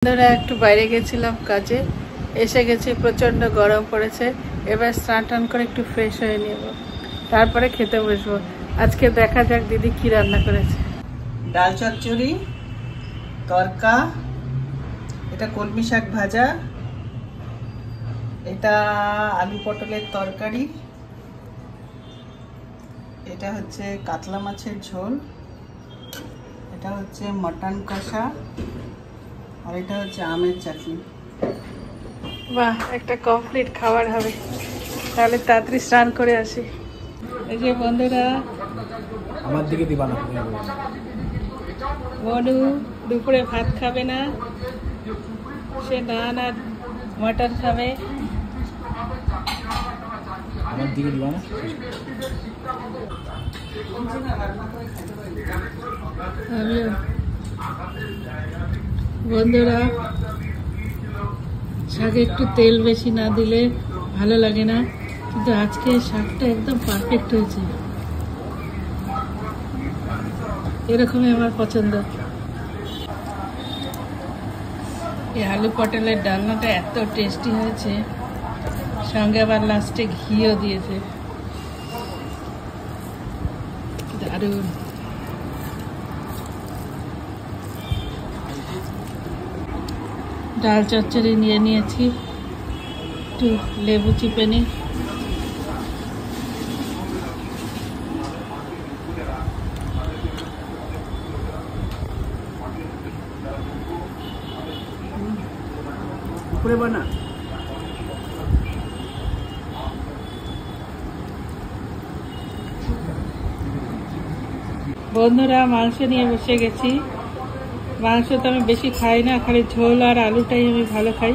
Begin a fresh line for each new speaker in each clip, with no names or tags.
বন্ধুরা একটু বাইরে গেছিলাম কাজে, এসে গেছি, প্রচন্ড গরম পড়েছে। এবার স্নান টান করে একটু ফ্রেশ হয়ে নেব, তারপরে খেতে বসবো। আজকে দেখা যাক দিদি কি রান্না করেছে। ডাল চচ্চড়ি, তরকা, এটা কলমি শাক ভাজা, এটা আলু পটলের তরকারি, এটা হচ্ছে কাতলা মাছের ঝোল, এটা হচ্ছে মটন কষা, আর এটা হচ্ছে আমের চাটনি। বাহ, একটা কমপ্লিট খাবার হবে। তাহলে তাড়াতাড়ি স্নান করে আসি। এই যে বন্ধুরা,
আমার দিকে দিবা না,
মনু দুপুরে ভাত খাবে না, সে নান আর মটন খাবে।
আমার দিকে দিবা না।
বন্ধুরা, শাকে একটু তেল বেশি না দিলে ভালো লাগে না, কিন্তু আজকে শাকটা একদম পারফেক্ট হয়েছে। এরকমই আমার পছন্দ। এই আলু পটলের ডালনাটা এত টেস্টি হয়েছে, সঙ্গে আবার লাস্টে ঘিও দিয়েছে, দারুণ। ডাল চচ্চড়ি নিয়ে নিয়েছি, একটু লেবু চিপে নিই।
উপরে বানা।
বন্ধুরা, মাংস নিয়ে বসে গেছি। মাংস তো আমি বেশি খাই না, খালি ঝোল আর আলুটাই আমি ভালো খাই।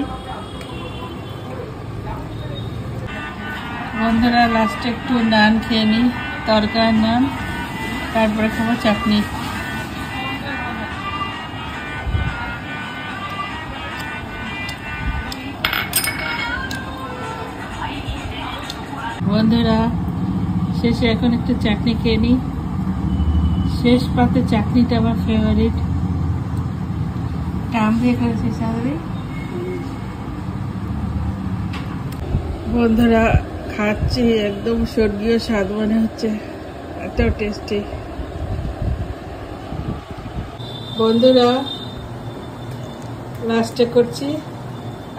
বন্ধুরা, লাস্টে একটু নান খেয়ে নিই, তরকার নান, তারপরে খাবো চাটনি। বন্ধুরা, শেষে এখন একটু চাটনি খেয়ে নিই। শেষ পাতে চাটনিটা আমার ফেভারিট। আম দিয়ে করেছি সাথে। বন্ধুরা, খাচ্ছি, একদম স্বর্গীয় স্বাদ মনে হচ্ছে, এত টেস্টি। বন্ধুরা, লাস্টে করছি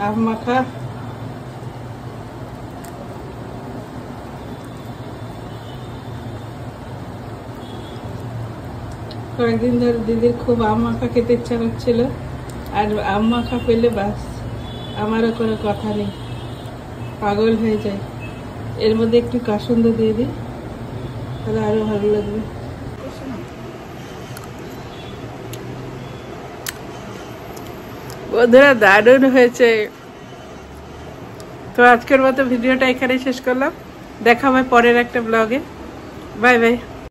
আম মাখা। কয়েকদিন ধরে দিদির খুব আম মাখা খেতে ইচ্ছা করছিল, আর আম মাখা পেলে বাস, আমারও কোনো কথা নেই, পাগল হয়ে যায়। এর মধ্যে একটু কাসুন্দ দিয়ে দিই, তাহলে আরো ভালো লাগবে। বন্ধুরা, দারুণ হয়েছে। তো আজকের মতো ভিডিওটা এখানেই শেষ করলাম, দেখা হবে পরের একটা ব্লগে। Bye bye.